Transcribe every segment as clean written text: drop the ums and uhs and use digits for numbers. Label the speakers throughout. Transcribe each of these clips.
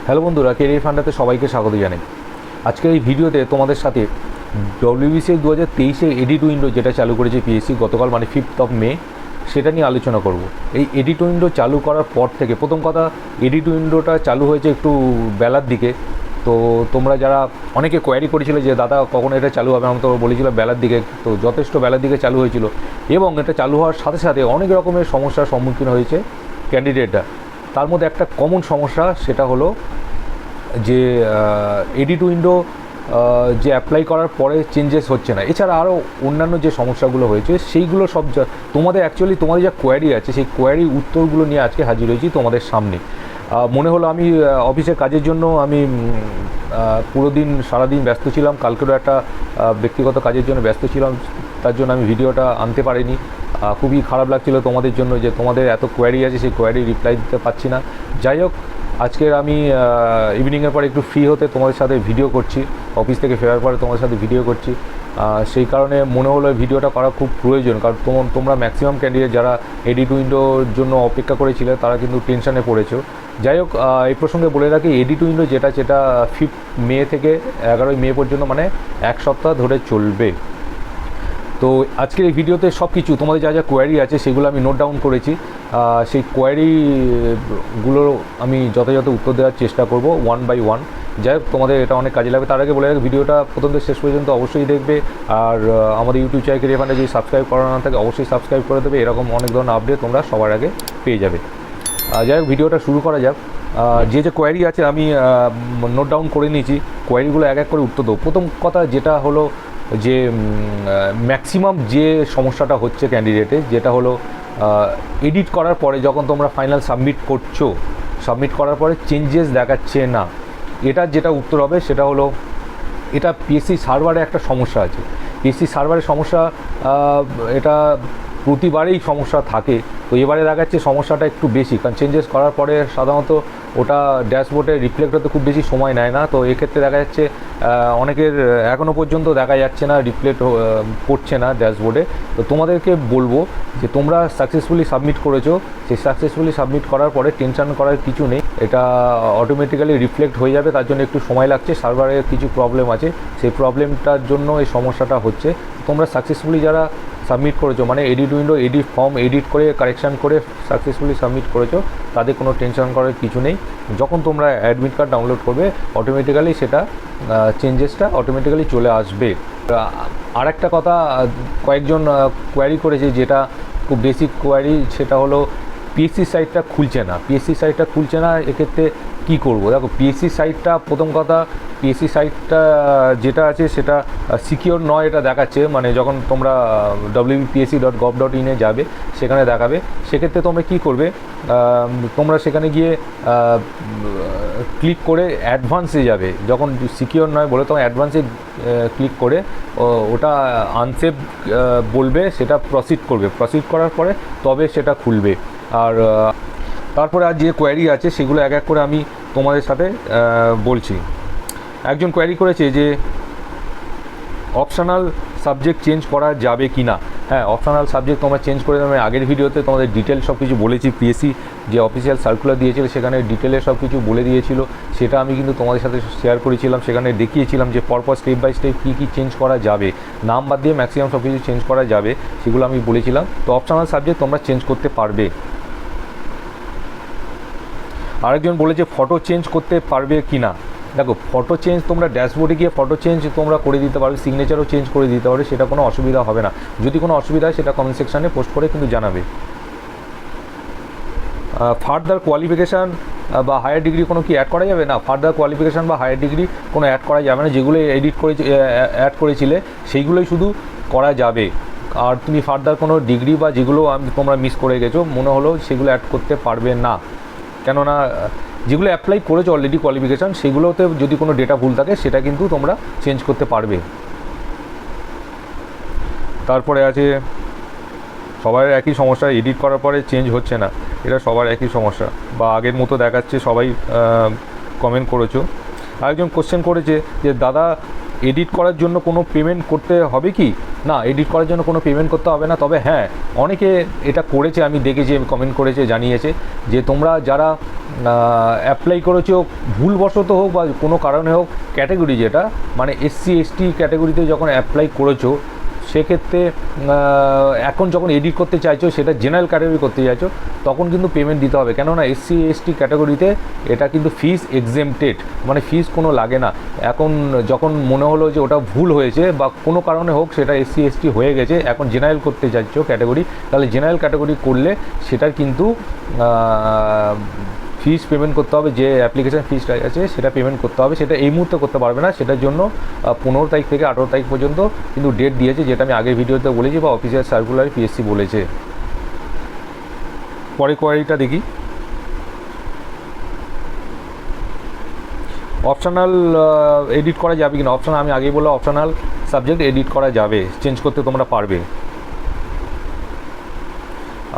Speaker 1: Hello বন্ধুরা, career ফান্ডাতে সবাইকে স্বাগত জানাই। আজকের এই ভিডিওতে তোমাদের সাথে WBCS 2023 এডিট উইন্ডো যেটা চালু করেছে পিএসসি গতকাল মানে 5 মে, সেটা নিয়ে আলোচনা করব। এই এডিট উইন্ডো চালু করার পর থেকে প্রথম কথা, এডিট উইন্ডোটা চালু হয়েছে একটু বেলার দিকে। তো তোমরা যারা অনেকে কোয়ারি করেছিলে যে দাদা কখন এটা চালু হবে, আমি তো বলেছিলাম বেলার দিকে, তো যথেষ্ট বেলার দিকে চালু হয়েছিল এবং এটা চালু হওয়ার সাথে সাথে অনেক রকমের সমস্যার সম্মুখীন হয়েছে ক্যান্ডিডেটরা। তার মধ্যে একটা কমন সমস্যা, সেটা হলো যে এডিট উইন্ডো যে অ্যাপ্লাই করার পরে চেঞ্জেস হচ্ছে না। এছাড়া আরও অন্যান্য যে সমস্যাগুলো হয়েছে সেইগুলো সব তোমাদের যা কোয়ারি আছে সেই কোয়ারির উত্তরগুলো নিয়ে আজকে হাজির হয়েছি তোমাদের সামনে। মনে হলো আমি অফিসের কাজের জন্য আমি পুরো দিন সারাদিন ব্যস্ত ছিলাম, কালকেরও একটা ব্যক্তিগত কাজের জন্য ব্যস্ত ছিলাম, তার জন্য আমি ভিডিওটা আনতে পারিনি। খুবই খারাপ লাগছিল তোমাদের জন্য যে তোমাদের এত কোয়ারি আছে, সেই কোয়ারি রিপ্লাই দিতে পারছি না। যাই হোক, আজকের আমি ইভিনিংয়ের পরে একটু ফ্রি হতে তোমাদের সাথে ভিডিও করছি, অফিস থেকে ফেরার পরে তোমাদের সাথে ভিডিও করছি। সেই কারণে মনে হলো ভিডিওটা করা খুব প্রয়োজন, কারণ তোমরা ম্যাক্সিমাম ক্যান্ডিডেট যারা এডিট উইন্ডোর জন্য অপেক্ষা করেছিলে তারা কিন্তু টেনশনে পড়েছো। যাই হোক, এই প্রসঙ্গে বলে রাখি, এডিট উইন্ডো যেটা 5 মে থেকে 11 মে পর্যন্ত মানে এক সপ্তাহ ধরে চলবে। তো আজকের এই ভিডিওতে সব কিছু তোমাদের যা কোয়ারি আছে সেগুলো আমি নোট ডাউন করেছি। সেই কোয়ারিগুলো আমি যথাযথ উত্তর দেওয়ার চেষ্টা করব ওয়ান বাই ওয়ান। যাই হোক, তোমাদের এটা অনেক কাজে লাগবে। তার আগে বলে রাখি, ভিডিওটা প্রথম থেকে শেষ পর্যন্ত অবশ্যই দেখবে। আর আমাদের ইউটিউব চ্যানেল কেরিয়ার ফান্ডে যদি সাবস্ক্রাইব করা না থাকে অবশ্যই সাবস্ক্রাইব করে দেবে, এরকম অনেক ধরনের আপডেট তোমরা সবার আগে পেয়ে যাবে। যাই হোক, ভিডিওটা শুরু করা যাক। যে কোয়ারি আছে আমি নোট ডাউন করে নিয়েছি, কোয়ারিগুলো এক এক করে উত্তর দেবো। প্রথম কথা যেটা হলো যে ম্যাক্সিমাম যে সমস্যাটা হচ্ছে ক্যান্ডিডেটে, যেটা হলো এডিট করার পরে যখন তোমরা ফাইনাল সাবমিট করার পরে চেঞ্জেস দেখাচ্ছে না। এটার যেটা উত্তর হবে সেটা হলো, এটা পিএসসি সার্ভারে একটা সমস্যা আছে। পিএসসি সার্ভারের সমস্যা, এটা প্রতিবারেই সমস্যা থাকে। তো এবারে দেখাচ্ছে সমস্যাটা একটু বেশি, কারণ চেঞ্জেস করার পরে সাধারণত ওটা ড্যাশবোর্ডে রিফ্লেক্ট হতে খুব বেশি সময় নেয় না। তো এক্ষেত্রে দেখা যাচ্ছে অনেকের এখনও পর্যন্ত দেখা যাচ্ছে না, রিফ্লেক্ট করছে না ড্যাশবোর্ডে। তো তোমাদেরকে বলবো যে তোমরা সাকসেসফুলি সাবমিট করেছো, সেই সাকসেসফুলি সাবমিট করার পরে টেনশন করার কিছু নেই, এটা অটোমেটিক্যালি রিফ্লেক্ট হয়ে যাবে। তার জন্য একটু সময় লাগছে, সার্ভারের কিছু প্রবলেম আছে, সেই প্রবলেমটার জন্য এই সমস্যাটা হচ্ছে। তোমরা সাকসেসফুলি যারা সাবমিট করেছো, মানে এডিট উইন্ডো ফর্ম এডিট করে কারেকশান করে সাকসেসফুলি সাবমিট করেছো, তাদের কোনো টেনশন করার কিছু নেই। যখন তোমরা অ্যাডমিট কার্ড ডাউনলোড করবে অটোমেটিক্যালি সেটা চেঞ্জেসটা অটোমেটিক্যালি চলে আসবে। আর একটা কথা, কয়েকজন কোয়ারি করেছে যেটা খুব বেসিক কোয়ারি, সেটা হলো পিএসসি সাইটটা খুলছে না। এক্ষেত্রে কী করবো? দেখো, পিএসসি সাইটটা প্রথম কথা, পিএসসি সাইটটা যেটা আছে সেটা সিকিওর নয়, এটা দেখাচ্ছে। মানে যখন তোমরা wbpsc.gov.in যাবে সেখানে দেখাবে। সেক্ষেত্রে তোমরা কী করবে, তোমরা সেখানে গিয়ে ক্লিক করে অ্যাডভান্সে যাবে। যখন সিকিওর নয় বলে তখন অ্যাডভান্সে ক্লিক করে ওটা আনসেভ বলবে, সেটা প্রসিড করার পরে তবে সেটা খুলবে। আর তারপরে আর যে কোয়ারি আছে সেগুলো এক এক করে আমি তোমাদের সাথে বলছি। একজন কোয়ারি করেছে যে অপশনাল সাবজেক্ট চেঞ্জ করা যাবে কি না। হ্যাঁ, অপশনাল সাবজেক্ট তোমরা চেঞ্জ করে দেবে। আগের ভিডিওতে তোমাদের ডিটেল সব কিছু বলেছি, পিএসসি যে অফিসিয়াল সার্কুলার দিয়েছিল সেখানে ডিটেলে সব কিছু বলে দিয়েছিল, সেটা আমি কিন্তু তোমাদের সাথে শেয়ার করেছিলাম। সেখানে দেখিয়েছিলাম যে পরপর স্টেপ বাই স্টেপ কী চেঞ্জ করা যাবে, নাম বাদ দিয়ে ম্যাক্সিমাম সব কিছু চেঞ্জ করা যাবে, সেগুলো আমি বলেছিলাম। তো অপশনাল সাবজেক্ট তোমরা চেঞ্জ করতে পারবে। আরেকজন বলেছে ফটো চেঞ্জ করতে পারবে কি না। দেখো, ফটো চেঞ্জ তোমরা ড্যাশবোর্ডে গিয়ে ফটো চেঞ্জ তোমরা করে দিতে পারবে, সিগনেচারও চেঞ্জ করে দিতে পারবে, সেটা কোনো অসুবিধা হবে না। যদি কোনো অসুবিধা হয় সেটা কমেন্ট সেকশানে পোস্ট করে কিন্তু জানাবে। ফার্দার কোয়ালিফিকেশান বা হায়ার ডিগ্রি কোনো কি অ্যাড করা যাবে না। ফার্দার কোয়ালিফিকেশান বা হায়ার ডিগ্রি কোনো অ্যাড করা যাবে না। যেগুলো অ্যাড করেছিলে সেইগুলোই শুধু করা যাবে। আর তুমি ফার্দার কোনো ডিগ্রি বা যেগুলো তোমরা মিস করে গেছো মনে হলো সেগুলো অ্যাড করতে পারবে না। কেননা যেগুলো অ্যাপ্লাই করেছো অলরেডি কোয়ালিফিকেশান, সেগুলোতে যদি কোনো ডেটা ভুল থাকে সেটা কিন্তু তোমরা চেঞ্জ করতে পারবে। তারপরে আছে সবার একই সমস্যা, এডিট করার পরে চেঞ্জ হচ্ছে না, এটা সবার একই সমস্যা বা আগের মতো দেখাচ্ছে, সবাই কমেন্ট করেছো। আরেকজন কোশ্চেন করেছে যে দাদা এডিট করার জন্য কোনো পেমেন্ট করতে হবে কি না। এডিট করার জন্য কোনো পেমেন্ট করতে হবে না, তবে হ্যাঁ অনেকে এটা করেছে, আমি দেখেছি, কমেন্ট করেছে, জানিয়েছে যে তোমরা যারা অ্যাপ্লাই করেছো ভুলবশত হোক বা কোনো কারণে হোক, ক্যাটাগরি যেটা মানে এসসি এসটি ক্যাটাগরিতে যখন অ্যাপ্লাই করেছো, সেক্ষেত্রে এখন যখন এডিট করতে চাইছো, সেটা জেনারেল ক্যাটাগরি করতে চাইছো, তখন কিন্তু পেমেন্ট দিতে হবে। কেননা এসসি এসটি ক্যাটাগরিতে এটা কিন্তু ফিস এক্সেমটেড, মানে ফিস কোনো লাগে না। এখন যখন মনে হলো যে ওটা ভুল হয়েছে বা কোনো কারণে হোক সেটা এসসি এসটি হয়ে গেছে, এখন জেনারেল করতে চাইছো ক্যাটাগরি, তাহলে জেনারেল ক্যাটাগরি করলে সেটার কিন্তু ফিস পেমেন্ট করতে হবে। যে অ্যাপ্লিকেশান ফিসটা আছে সেটা পেমেন্ট করতে হবে। সেটা এই মুহূর্তে করতে পারবে না, সেটার জন্য 15 তারিখ থেকে 18 তারিখ পর্যন্ত কিন্তু ডেট দিয়েছে, যেটা আমি আগের ভিডিওতে বলেছি বা অফিসিয়াল সার্কুলার পিএসসি বলেছে। পরে কোয়ারিটা দেখি, অপশনাল এডিট করা যাবে কিনা। অপশনাল আমি আগেই বললাম, অপশনাল সাবজেক্ট এডিট করা যাবে, চেঞ্জ করতে তোমরা পারবে।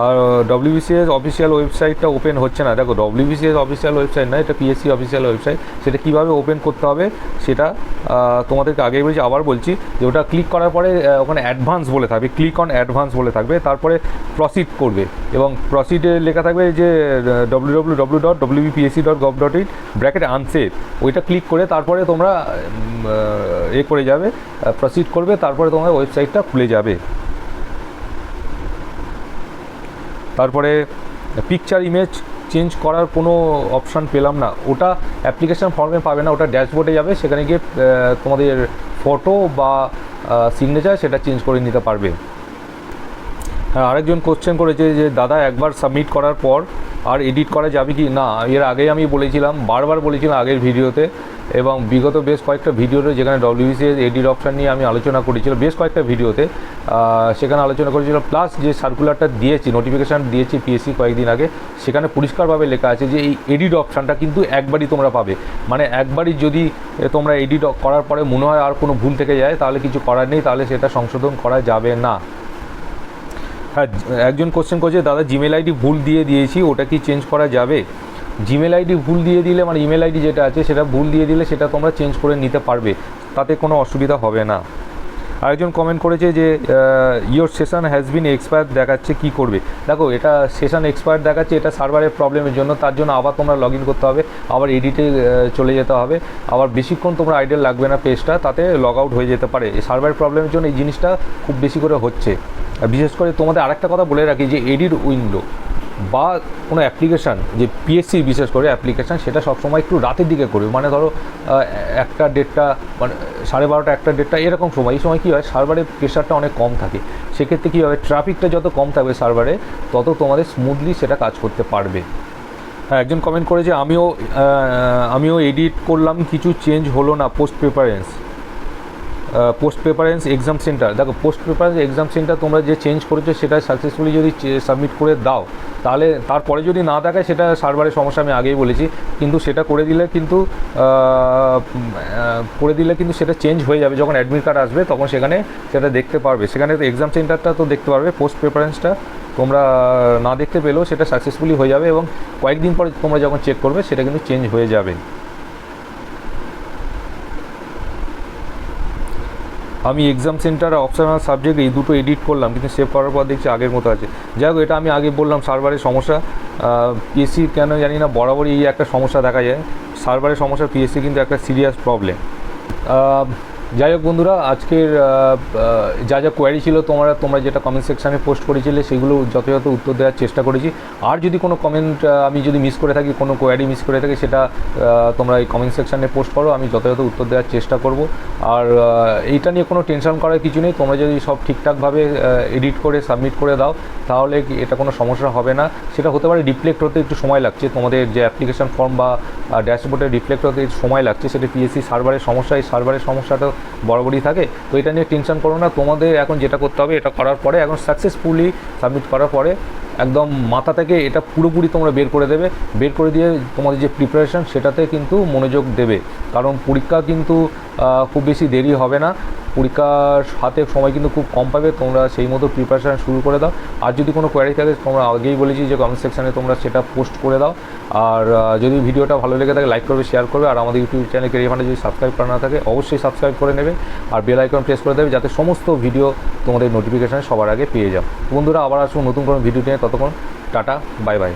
Speaker 1: আর WBCS অফিসিয়াল ওয়েবসাইটটা ওপেন হচ্ছে না। দেখো, WBCS অফিসিয়াল ওয়েবসাইট না, এটা পিএসসি অফিসিয়াল ওয়েবসাইট। সেটা কীভাবে ওপেন করতে হবে সেটা তোমাদেরকে আগেই বলছি, আবার বলছি যে ওটা ক্লিক করার পরে ওখানে অ্যাডভান্স বলে থাকবে, ক্লিক অন অ্যাডভান্স বলে থাকবে, তারপরে প্রসিড করবে এবং প্রসিডে লেখা থাকবে যে www.wbpsc.gov.in /unsafe, ওইটা ক্লিক করে তারপরে তোমরা করে যাবে, প্রসিড করবে, তারপরে তোমার ওয়েবসাইটটা খুলে যাবে। তারপরে পিকচার ইমেজ চেঞ্জ করার কোনো অপশান পেলাম না, ওটা অ্যাপ্লিকেশান ফর্মে পাবে না, ওটা ড্যাশবোর্ডে যাবে, সেখানে গিয়ে তোমাদের ফটো বা সিগনেচার সেটা চেঞ্জ করে নিতে পারবে। হ্যাঁ, আরেকজন কোশ্চেন করেছে যে দাদা একবার সাবমিট করার পর আর এডিট করা যাবে কি না। এর আগেই আমি বলেছিলাম, বারবার বলেছিলাম আগের ভিডিওতে এবং বিগত বেশ কয়েকটা ভিডিওতে, যেখানে WBCS এডিট অপশান নিয়ে আমি আলোচনা করেছিলাম বেশ কয়েকটা ভিডিওতে, সেখানে আলোচনা করেছিলাম। প্লাস যে সার্কুলারটা দিয়েছি, নোটিফিকেশান দিয়েছি পিএসসি কয়েকদিন আগে, সেখানে পরিষ্কারভাবে লেখা আছে যে এই এডিট অপশানটা কিন্তু একবারই তোমরা পাবে। মানে একবারই যদি তোমরা এডিট করার পরে মনে হয় আর কোনো ভুল থেকে যায়, তাহলে কিছু করার নেই, তাহলে সেটা সংশোধন করা যাবে না। হ্যাঁ, একজন কোশ্চেন করছে দাদা জিমেল আইডি ভুল দিয়ে দিয়েছি, ওটা কি চেঞ্জ করা যাবে। জিমেল আইডি ভুল দিয়ে দিলে, মানে ইমেল আইডি যেটা আছে সেটা ভুল দিয়ে দিলে সেটা তোমরা চেঞ্জ করে নিতে পারবে, তাতে কোনো অসুবিধা হবে না। আরেকজন কমেন্ট করেছে যে your session has been expire দেখাচ্ছে, কী করবে। দেখো, এটা সেশন এক্সপায়ার দেখাচ্ছে, এটা সার্ভারের প্রবলেমের জন্য, তার জন্য আবার তোমরা লগ ইন করতে হবে, আবার এডিটে চলে যেতে হবে, আবার বেশিক্ষণ তোমরা আইডিয়া লাগবে না পেজটা, তাতে লগ আউট হয়ে যেতে পারে। এই সার্ভারের প্রবলেমের জন্য এই জিনিসটা খুব বেশি করে হচ্ছে। বিশেষ করে তোমাদের আরেকটা কথা বলে রাখি যে এডিট উইন্ডো বা কোনো অ্যাপ্লিকেশান, যে পিএসসি বিশেষ করে অ্যাপ্লিকেশান, সেটা সবসময় একটু রাতের দিকে করবে। মানে ধরো 1টা 1:30, মানে 12:30 1টা 1:30 এরকম সময়। এই সময় কী হয়, সার্ভারের প্রেশারটা অনেক কম থাকে। সেক্ষেত্রে কী হবে, ট্রাফিকটা যত কম থাকবে সার্ভারে, তত তোমাদের স্মুথলি সেটা কাজ করতে পারবে। হ্যাঁ, একজন কমেন্ট করেছে আমিও এডিট করলাম, কিছু চেঞ্জ হলো না। পোস্ট প্রেফারেন্স এক্সাম সেন্টার, দেখো পোস্ট প্রেফারেন্স এক্সাম সেন্টার তোমরা যে চেঞ্জ করেছো সেটা সাকসেসফুলি যদি সাবমিট করে দাও, তাহলে তারপরে যদি না দেখায় সেটা সার্ভারের সমস্যা, আমি আগেই বলেছি। কিন্তু সেটা করে দিলে কিন্তু সেটা চেঞ্জ হয়ে যাবে, যখন অ্যাডমিট কার্ড আসবে তখন সেখানে সেটা দেখতে পারবে। সেখানে তো এক্সাম সেন্টারটা তো দেখতে পারবে, পোস্ট প্রেফারেন্সটা তোমরা না দেখতে পেলেও সেটা সাকসেসফুলি হয়ে যাবে এবং কয়েকদিন পরে তোমরা যখন চেক করবে সেটা কিন্তু চেঞ্জ হয়ে যাবে। আমি এক্সাম সেন্টার আর অপশনাল সাবজেক্ট এই দুটো এডিট করলাম, কিন্তু সেভ করার পর দেখছি আগের মতো আছে। যাই হোক, এটা আমি আগে বললাম সার্ভারের সমস্যা। পিএসসি কেন জানি না বরাবরই এই একটা সমস্যা দেখা যায়, সার্ভারের সমস্যা। পিএসসি কিন্তু একটা সিরিয়াস প্রবলেম। যাই হোক বন্ধুরা, আজকের যা যা কোয়ারি ছিল তোমরা যেটা কমেন্ট সেকশানে পোস্ট করেছিলে সেগুলো যথাযথ উত্তর দেওয়ার চেষ্টা করেছি। আর যদি কোনো কমেন্ট আমি যদি মিস করে থাকি, কোনো কোয়ারি মিস করে থাকি, সেটা তোমরা এই কমেন্ট সেকশানে পোস্ট করো, আমি যথাযথ উত্তর দেওয়ার চেষ্টা করব। আর এইটা নিয়ে কোনো টেনশন করার কিছু নেই, তোমরা যদি সব ঠিকঠাকভাবে এডিট করে সাবমিট করে দাও, তাহলে এটা কোনো সমস্যা হবে না। সেটা হতে পারে রিফ্লেক্ট হতে একটু সময় লাগছে, তোমাদের যে অ্যাপ্লিকেশন ফর্ম বা ড্যাশবোর্ডে রিফ্লেক্ট হতে একটু সময় লাগছে, সেটা পিএসসি সার্ভারের সমস্যা। এই সার্ভারের সমস্যাটা বরাবরই থাকে, তো এটা নিয়ে টেনশন করো না। তোমাদের এখন যেটা করতে হবে, এটা করার পরে, এখন সাকসেসফুলি সাবমিট করার পরে একদম মাথা থেকে এটা পুরোপুরি তোমরা বের করে দেবে, বের করে দিয়ে তোমাদের যে প্রিপারেশান সেটাতে কিন্তু মনোযোগ দেবে। কারণ পরীক্ষা কিন্তু খুব বেশি দেরি হবে না, পরীক্ষার হাতে সময় কিন্তু খুব কম পাবে, তোমরা সেই মতো প্রিপারেশান শুরু করে দাও। আর যদি কোনো কোয়ারি থাকে, তোমরা আগেই বলেছি যে কমেন্ট সেকশানে তোমরা সেটা পোস্ট করে দাও। আর যদি ভিডিওটা ভালো লেগে থাকে লাইক করবে, শেয়ার করবে। আর আমাদের ইউটিউব চ্যানেল ক্যারিয়ার ফান্ডে যদি সাবস্ক্রাইব করা না থাকে, অবশ্যই সাবস্ক্রাইব করে নেবে আর বেল আইকন প্রেস করে দেবে, যাতে সমস্ত ভিডিও তোমাদের নোটিফিকেশানে সবার আগে পেয়ে যাও। বন্ধুরা, আবার আসবো নতুন কোনো ভিডিও নিয়ে, ততক্ষণ টাটা, বাই বাই।